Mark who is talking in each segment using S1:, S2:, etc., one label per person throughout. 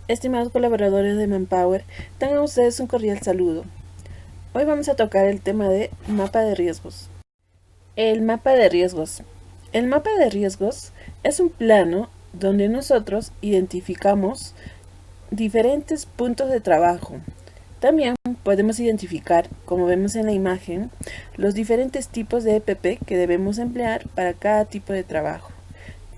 S1: Estimados colaboradores de Manpower, tengan ustedes un cordial saludo. Hoy vamos a tocar el tema de mapa de riesgos. El mapa de riesgos. El mapa de riesgos es un plano donde nosotros identificamos diferentes puntos de trabajo. También podemos identificar, como vemos en la imagen, los diferentes tipos de EPP que debemos emplear para cada tipo de trabajo.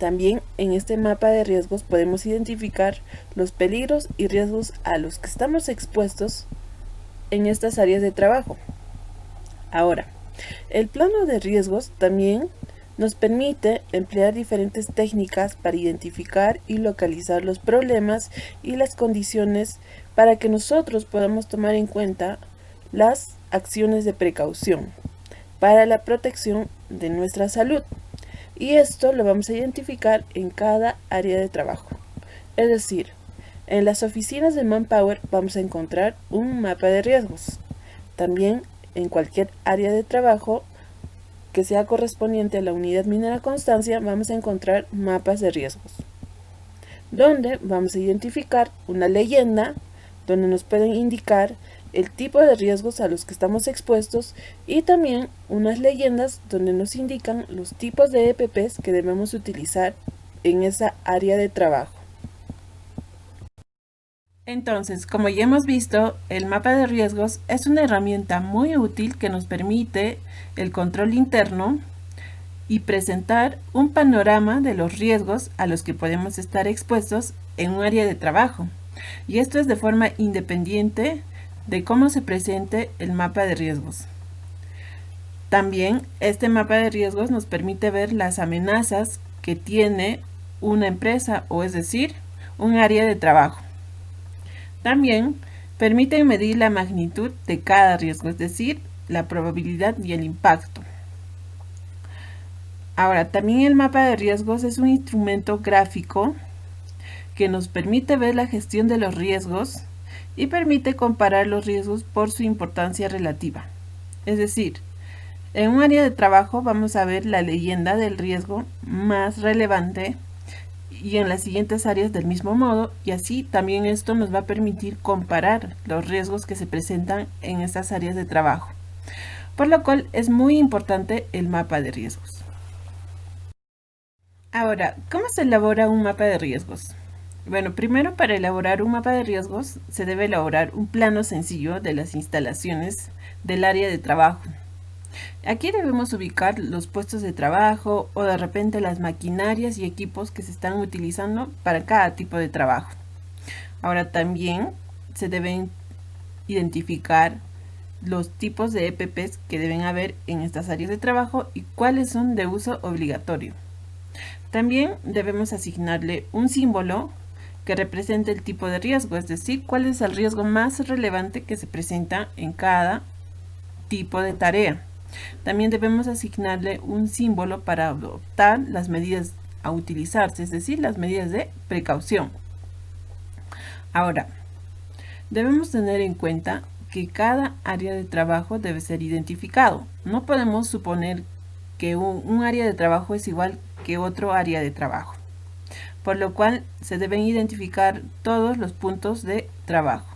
S1: También en este mapa de riesgos podemos identificar los peligros y riesgos a los que estamos expuestos en estas áreas de trabajo. Ahora, el plano de riesgos también nos permite emplear diferentes técnicas para identificar y localizar los problemas y las condiciones para que nosotros podamos tomar en cuenta las acciones de precaución para la protección de nuestra salud. Y esto lo vamos a identificar en cada área de trabajo. Es decir, en las oficinas de Manpower vamos a encontrar un mapa de riesgos. También en cualquier área de trabajo que sea correspondiente a la unidad minera Constancia vamos a encontrar mapas de riesgos, donde vamos a identificar una leyenda donde nos pueden indicar el tipo de riesgos a los que estamos expuestos y también unas leyendas donde nos indican los tipos de EPPs que debemos utilizar en esa área de trabajo. Entonces, como ya hemos visto, el mapa de riesgos es una herramienta muy útil que nos permite el control interno y presentar un panorama de los riesgos a los que podemos estar expuestos en un área de trabajo. Y esto es de forma independiente de cómo se presente el mapa de riesgos. También este mapa de riesgos nos permite ver las amenazas que tiene una empresa, o es decir, un área de trabajo. También permite medir la magnitud de cada riesgo, es decir, la probabilidad y el impacto. Ahora, también el mapa de riesgos es un instrumento gráfico que nos permite ver la gestión de los riesgos y permite comparar los riesgos por su importancia relativa. Es decir, en un área de trabajo vamos a ver la leyenda del riesgo más relevante y en las siguientes áreas del mismo modo, y así también esto nos va a permitir comparar los riesgos que se presentan en estas áreas de trabajo, por lo cual es muy importante el mapa de riesgos. Ahora, ¿cómo se elabora un mapa de riesgos? Bueno, primero, para elaborar un mapa de riesgos se debe elaborar un plano sencillo de las instalaciones del área de trabajo. Aquí debemos ubicar los puestos de trabajo o de repente las maquinarias y equipos que se están utilizando para cada tipo de trabajo. Ahora también se deben identificar los tipos de EPPs que deben haber en estas áreas de trabajo y cuáles son de uso obligatorio. También debemos asignarle un símbolo que represente el tipo de riesgo, es decir, cuál es el riesgo más relevante que se presenta en cada tipo de tarea. También debemos asignarle un símbolo para adoptar las medidas a utilizarse, es decir, las medidas de precaución. Ahora, debemos tener en cuenta que cada área de trabajo debe ser identificado. No podemos suponer que un área de trabajo es igual que otro área de trabajo, por lo cual se deben identificar todos los puntos de trabajo.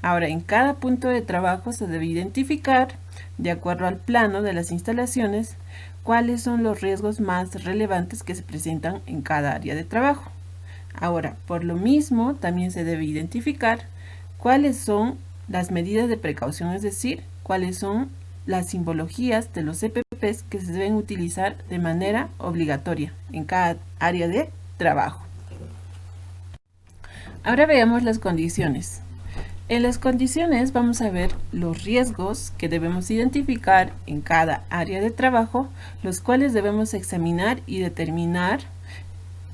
S1: Ahora, en cada punto de trabajo se debe identificar, de acuerdo al plano de las instalaciones, cuáles son los riesgos más relevantes que se presentan en cada área de trabajo. Ahora, por lo mismo, también se debe identificar cuáles son las medidas de precaución, es decir, cuáles son las simbologías de los EPPs que se deben utilizar de manera obligatoria en cada área de trabajo. Ahora veamos las condiciones. En las condiciones vamos a ver los riesgos que debemos identificar en cada área de trabajo, los cuales debemos examinar y determinar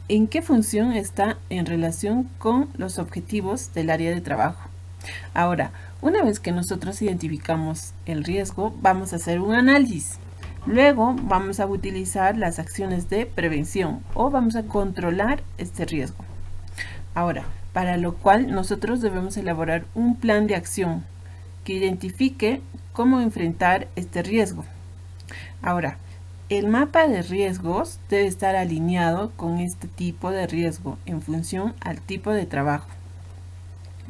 S1: en qué función está en relación con los objetivos del área de trabajo. Ahora, una vez que nosotros identificamos el riesgo, vamos a hacer un análisis. Luego vamos a utilizar las acciones de prevención o vamos a controlar este riesgo. Ahora, para lo cual nosotros debemos elaborar un plan de acción que identifique cómo enfrentar este riesgo. Ahora, el mapa de riesgos debe estar alineado con este tipo de riesgo en función al tipo de trabajo.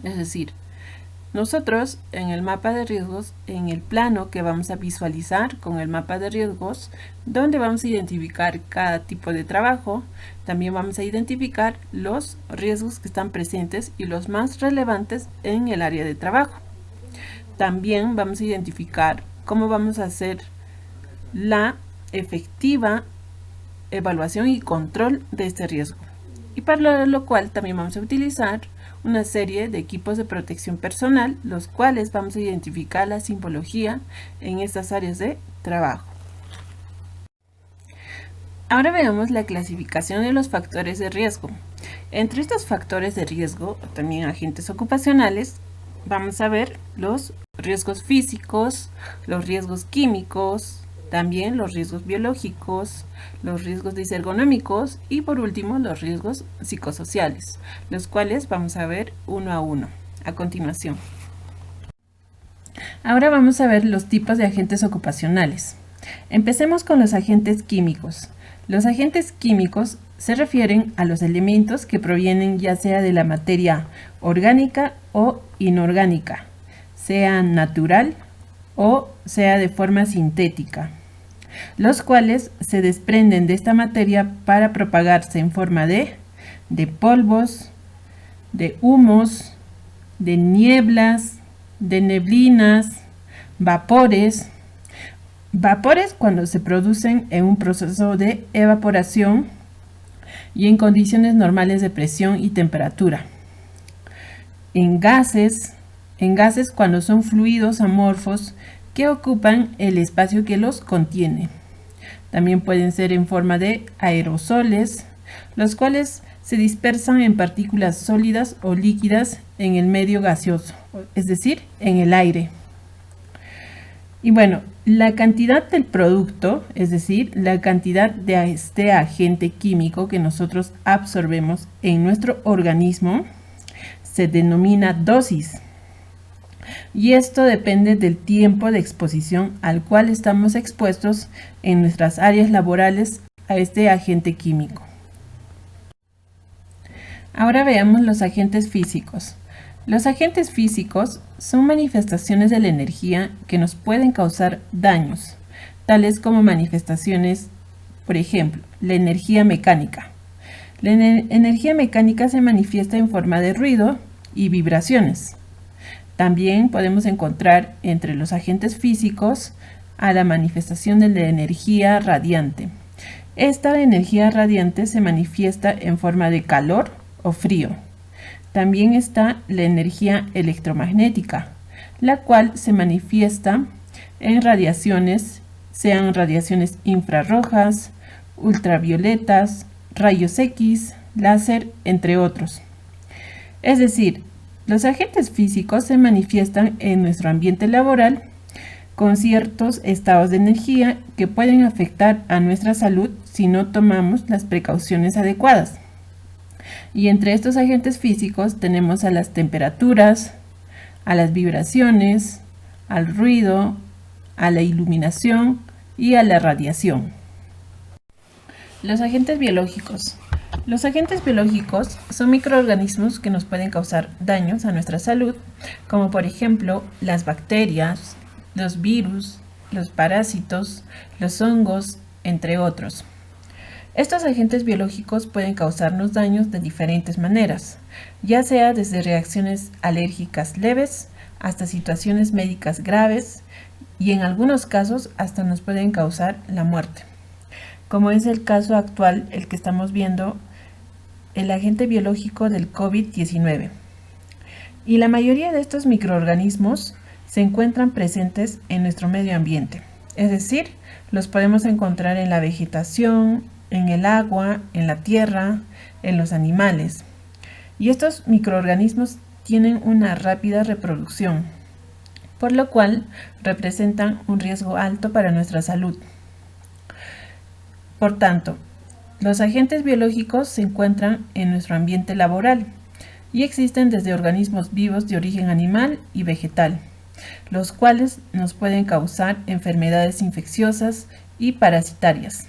S1: Es decir, nosotros en el mapa de riesgos, en el plano que vamos a visualizar con el mapa de riesgos, donde vamos a identificar cada tipo de trabajo, también vamos a identificar los riesgos que están presentes y los más relevantes en el área de trabajo. También vamos a identificar cómo vamos a hacer la efectiva evaluación y control de este riesgo. Y para lo cual también vamos a utilizar una serie de equipos de protección personal, los cuales vamos a identificar la simbología en estas áreas de trabajo. Ahora veamos la clasificación de los factores de riesgo. Entre estos factores de riesgo, también agentes ocupacionales, vamos a ver los riesgos físicos, los riesgos químicos, también los riesgos biológicos, los riesgos disergonómicos y por último los riesgos psicosociales, los cuales vamos a ver uno a uno a continuación. Ahora vamos a ver los tipos de agentes ocupacionales. Empecemos con los agentes químicos. Los agentes químicos se refieren a los elementos que provienen ya sea de la materia orgánica o inorgánica, sea natural o sea de forma sintética, los cuales se desprenden de esta materia para propagarse en forma de polvos, de humos, de nieblas, de neblinas, vapores. Vapores cuando se producen en un proceso de evaporación y en condiciones normales de presión y temperatura. En gases cuando son fluidos amorfos que ocupan el espacio que los contiene. También pueden ser en forma de aerosoles, los cuales se dispersan en partículas sólidas o líquidas en el medio gaseoso, es decir, en el aire. Y bueno, la cantidad del producto, es decir, la cantidad de este agente químico que nosotros absorbemos en nuestro organismo, se denomina dosis. Y esto depende del tiempo de exposición al cual estamos expuestos en nuestras áreas laborales a este agente químico. Ahora veamos los agentes físicos. Los agentes físicos son manifestaciones de la energía que nos pueden causar daños, tales como manifestaciones, por ejemplo, la energía mecánica. La energía mecánica se manifiesta en forma de ruido y vibraciones. También podemos encontrar entre los agentes físicos a la manifestación de la energía radiante. Esta energía radiante se manifiesta en forma de calor o frío. También está la energía electromagnética, la cual se manifiesta en radiaciones, sean radiaciones infrarrojas, ultravioletas, rayos X, láser, entre otros. Es decir, los agentes físicos se manifiestan en nuestro ambiente laboral con ciertos estados de energía que pueden afectar a nuestra salud si no tomamos las precauciones adecuadas. Y entre estos agentes físicos tenemos a las temperaturas, a las vibraciones, al ruido, a la iluminación y a la radiación. Los agentes biológicos. Los agentes biológicos son microorganismos que nos pueden causar daños a nuestra salud, como por ejemplo las bacterias, los virus, los parásitos, los hongos, entre otros. Estos agentes biológicos pueden causarnos daños de diferentes maneras, ya sea desde reacciones alérgicas leves hasta situaciones médicas graves y en algunos casos hasta nos pueden causar la muerte, como es el caso actual, el que estamos viendo, el agente biológico del COVID-19. Y la mayoría de estos microorganismos se encuentran presentes en nuestro medio ambiente, es decir, los podemos encontrar en la vegetación, en el agua, en la tierra, en los animales. Y estos microorganismos tienen una rápida reproducción, por lo cual representan un riesgo alto para nuestra salud. Por tanto, los agentes biológicos se encuentran en nuestro ambiente laboral y existen desde organismos vivos de origen animal y vegetal, los cuales nos pueden causar enfermedades infecciosas y parasitarias.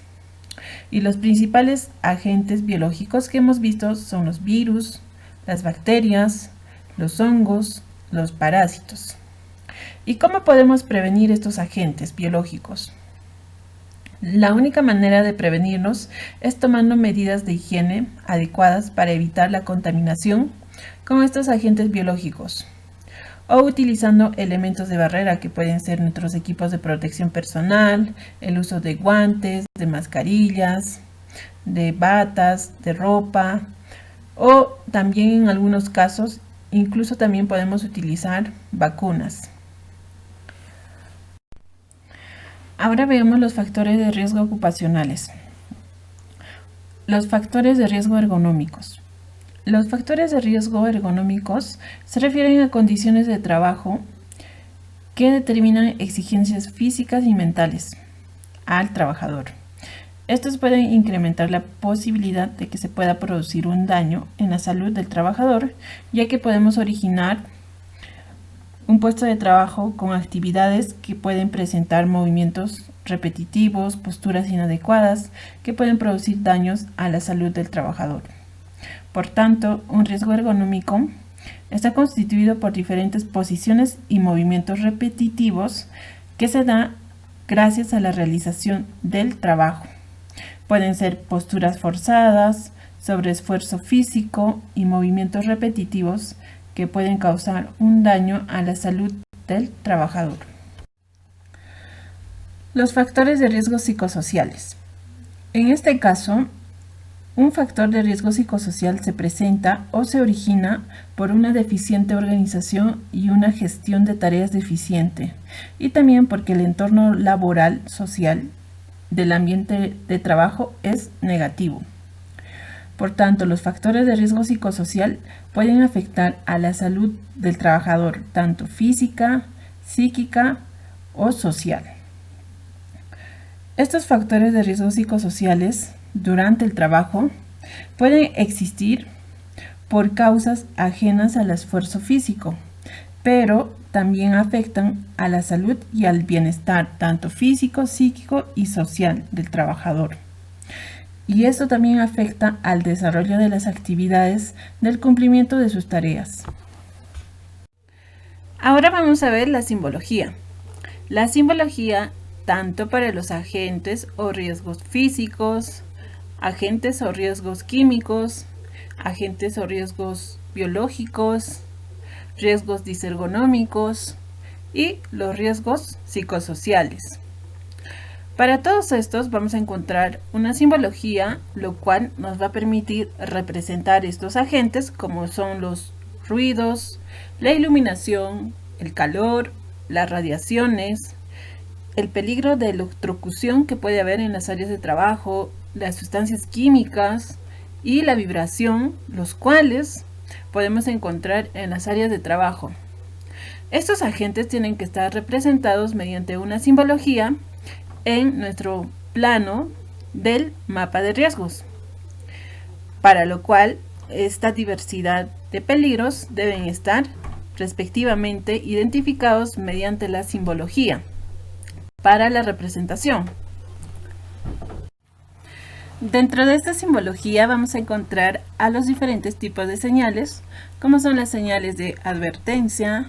S1: Y los principales agentes biológicos que hemos visto son los virus, las bacterias, los hongos, los parásitos. ¿Y cómo podemos prevenir estos agentes biológicos? La única manera de prevenirlos es tomando medidas de higiene adecuadas para evitar la contaminación con estos agentes biológicos, o utilizando elementos de barrera que pueden ser nuestros equipos de protección personal, el uso de guantes, de mascarillas, de batas, de ropa, o también en algunos casos incluso también podemos utilizar vacunas. Ahora veamos los factores de riesgo ocupacionales. Los factores de riesgo ergonómicos. Los factores de riesgo ergonómicos se refieren a condiciones de trabajo que determinan exigencias físicas y mentales al trabajador. Estos pueden incrementar la posibilidad de que se pueda producir un daño en la salud del trabajador, ya que podemos originar un puesto de trabajo con actividades que pueden presentar movimientos repetitivos, posturas inadecuadas, que pueden producir daños a la salud del trabajador. Por tanto, un riesgo ergonómico está constituido por diferentes posiciones y movimientos repetitivos que se da gracias a la realización del trabajo. Pueden ser posturas forzadas, sobreesfuerzo físico y movimientos repetitivos que pueden causar un daño a la salud del trabajador. Los factores de riesgo psicosociales. En este caso, un factor de riesgo psicosocial se presenta o se origina por una deficiente organización y una gestión de tareas deficiente, y también porque el entorno laboral social del ambiente de trabajo es negativo. Por tanto, los factores de riesgo psicosocial pueden afectar a la salud del trabajador, tanto física, psíquica o social. Estos factores de riesgo psicosociales durante el trabajo pueden existir por causas ajenas al esfuerzo físico, pero también afectan a la salud y al bienestar, tanto físico, psíquico y social del trabajador. Y esto también afecta al desarrollo de las actividades del cumplimiento de sus tareas. Ahora vamos a ver la simbología. La simbología tanto para los agentes o riesgos físicos, agentes o riesgos químicos, agentes o riesgos biológicos, riesgos disergonómicos y los riesgos psicosociales. Para todos estos vamos a encontrar una simbología, lo cual nos va a permitir representar estos agentes como son los ruidos, la iluminación, el calor, las radiaciones, el peligro de electrocución que puede haber en las áreas de trabajo, las sustancias químicas y la vibración, los cuales podemos encontrar en las áreas de trabajo. Estos agentes tienen que estar representados mediante una simbología en nuestro plano del mapa de riesgos, para lo cual esta diversidad de peligros deben estar respectivamente identificados mediante la simbología para la representación. Dentro de esta simbología vamos a encontrar a los diferentes tipos de señales, como son las señales de advertencia,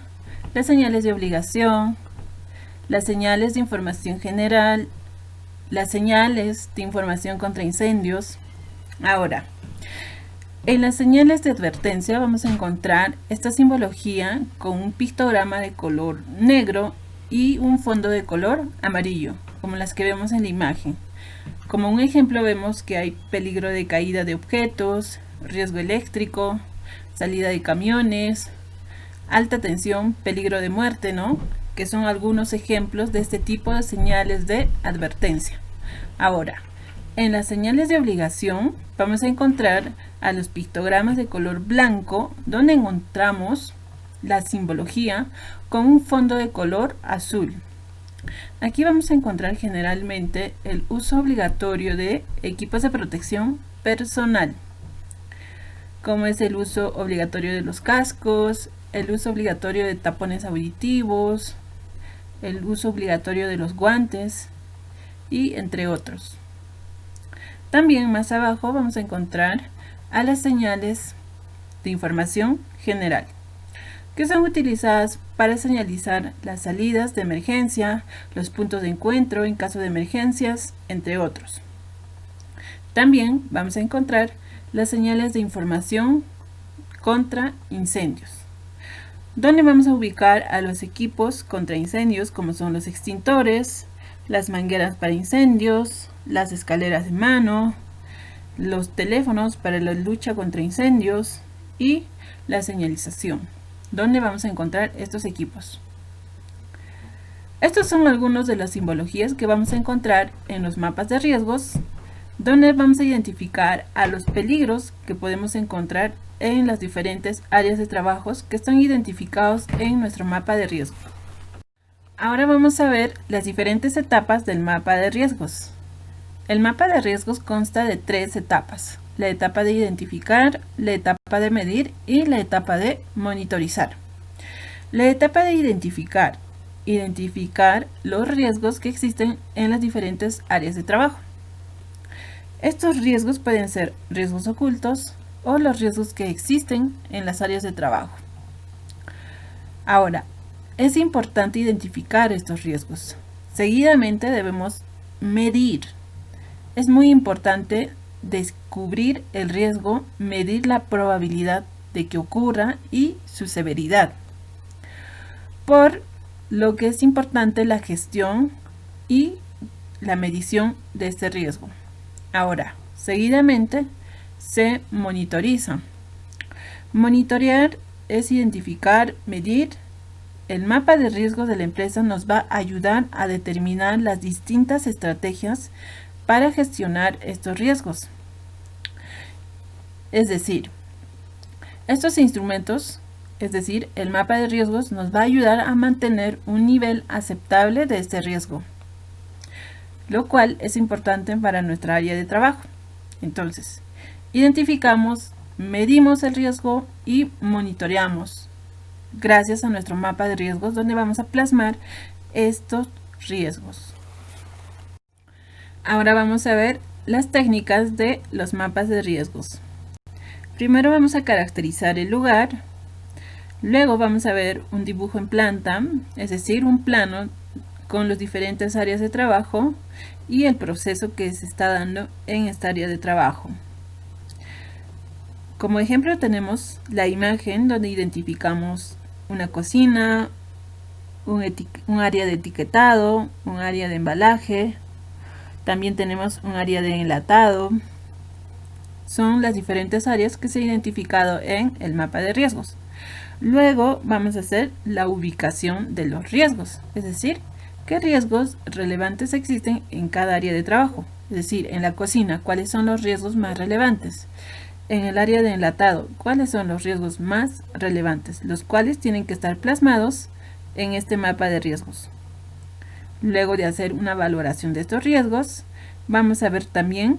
S1: las señales de obligación, las señales de información general, las señales de información contra incendios. Ahora, en las señales de advertencia vamos a encontrar esta simbología con un pictograma de color negro y un fondo de color amarillo, como las que vemos en la imagen. Como un ejemplo vemos que hay peligro de caída de objetos, riesgo eléctrico, salida de camiones, alta tensión, peligro de muerte, ¿no? Que son algunos ejemplos de este tipo de señales de advertencia. Ahora, en las señales de obligación vamos a encontrar a los pictogramas de color blanco, donde encontramos la simbología con un fondo de color azul. Aquí vamos a encontrar generalmente el uso obligatorio de equipos de protección personal, como es el uso obligatorio de los cascos, el uso obligatorio de tapones auditivos, el uso obligatorio de los guantes y entre otros. También más abajo vamos a encontrar a las señales de información general. que son utilizadas para señalizar las salidas de emergencia, los puntos de encuentro en caso de emergencias, entre otros. También vamos a encontrar las señales de información contra incendios, donde vamos a ubicar a los equipos contra incendios como son los extintores, las mangueras para incendios, las escaleras de mano, los teléfonos para la lucha contra incendios y la señalización, donde vamos a encontrar estos equipos. Estos son algunos de las simbologías que vamos a encontrar en los mapas de riesgos, donde vamos a identificar a los peligros que podemos encontrar en las diferentes áreas de trabajos que están identificados en nuestro mapa de riesgo. Ahora vamos a ver las diferentes etapas del mapa de riesgos. El mapa de riesgos consta de 3 etapas: la etapa de identificar, la etapa de medir y la etapa de monitorizar. La etapa de identificar los riesgos que existen en las diferentes áreas de trabajo. Estos riesgos pueden ser riesgos ocultos o los riesgos que existen en las áreas de trabajo. Ahora, es importante identificar estos riesgos. Seguidamente debemos medir. Es muy importante descubrir el riesgo, medir la probabilidad de que ocurra y su severidad. Por lo que es importante la gestión y la medición de este riesgo. Ahora, seguidamente se monitoriza. Monitorear es identificar, medir. El mapa de riesgos de la empresa nos va a ayudar a determinar las distintas estrategias para gestionar estos riesgos. Es decir, estos instrumentos, es decir, el mapa de riesgos nos va a ayudar a mantener un nivel aceptable de este riesgo, lo cual es importante para nuestra área de trabajo. Entonces, identificamos, medimos el riesgo y monitoreamos gracias a nuestro mapa de riesgos, donde vamos a plasmar estos riesgos. Ahora vamos a ver las técnicas de los mapas de riesgos. Primero vamos a caracterizar el lugar, luego vamos a ver un dibujo en planta, es decir, un plano con las diferentes áreas de trabajo y el proceso que se está dando en esta área de trabajo. Como ejemplo tenemos la imagen donde identificamos una cocina, un área de etiquetado, un área de embalaje, también tenemos un área de enlatado. Son las diferentes áreas que se han identificado en el mapa de riesgos. Luego vamos a hacer la ubicación de los riesgos, es decir, qué riesgos relevantes existen en cada área de trabajo. Es decir, en la cocina, cuáles son los riesgos más relevantes. En el área de enlatado, cuáles son los riesgos más relevantes, los cuales tienen que estar plasmados en este mapa de riesgos. Luego de hacer una valoración de estos riesgos, vamos a ver también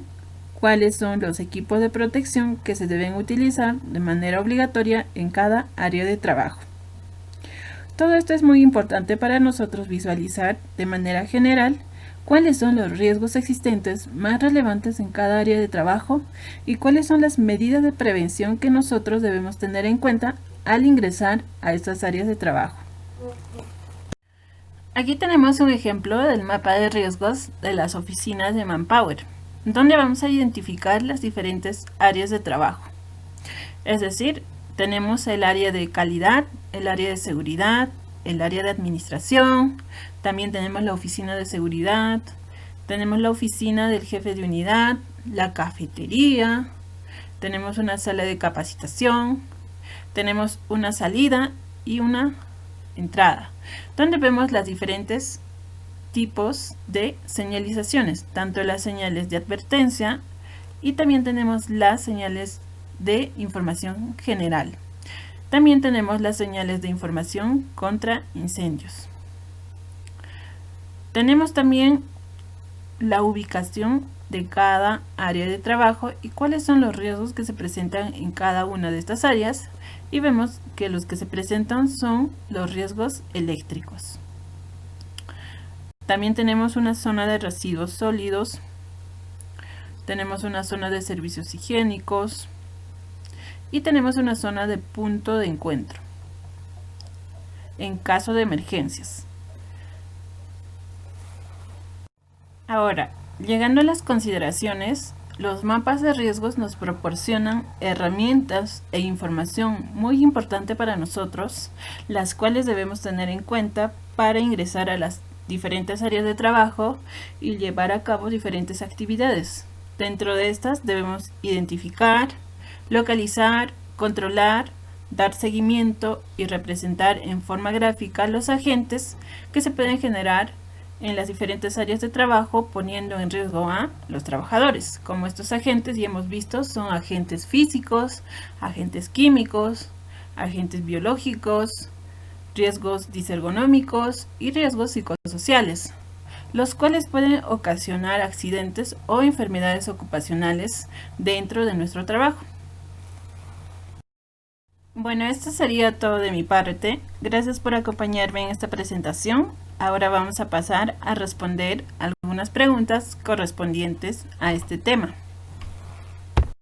S1: cuáles son los equipos de protección que se deben utilizar de manera obligatoria en cada área de trabajo. Todo esto es muy importante para nosotros visualizar de manera general cuáles son los riesgos existentes más relevantes en cada área de trabajo y cuáles son las medidas de prevención que nosotros debemos tener en cuenta al ingresar a estas áreas de trabajo. Aquí tenemos un ejemplo del mapa de riesgos de las oficinas de Manpower, donde vamos a identificar las diferentes áreas de trabajo. Es decir, tenemos el área de calidad, el área de seguridad, el área de administración, también tenemos la oficina de seguridad, tenemos la oficina del jefe de unidad, la cafetería, tenemos una sala de capacitación, tenemos una salida y una entrada, donde vemos las diferentes tipos de señalizaciones, tanto las señales de advertencia y también tenemos las señales de información general. También tenemos las señales de información contra incendios. Tenemos también la ubicación de cada área de trabajo y cuáles son los riesgos que se presentan en cada una de estas áreas, y vemos que los que se presentan son los riesgos eléctricos. También tenemos una zona de residuos sólidos, tenemos una zona de servicios higiénicos y tenemos una zona de punto de encuentro. en caso de emergencias. Ahora, llegando a las consideraciones, los mapas de riesgos nos proporcionan herramientas e información muy importante para nosotros, las cuales debemos tener en cuenta para ingresar a las diferentes áreas de trabajo y llevar a cabo diferentes actividades. Dentro de estas debemos identificar, localizar, controlar, dar seguimiento y representar en forma gráfica los agentes que se pueden generar en las diferentes áreas de trabajo, poniendo en riesgo a los trabajadores. Como estos agentes, ya hemos visto, son agentes físicos, agentes químicos, agentes biológicos, riesgos disergonómicos y riesgos psicosociales, los cuales pueden ocasionar accidentes o enfermedades ocupacionales dentro de nuestro trabajo. Bueno, esto sería todo de mi parte. Gracias por acompañarme en esta presentación. Ahora vamos a pasar a responder algunas preguntas correspondientes a este tema.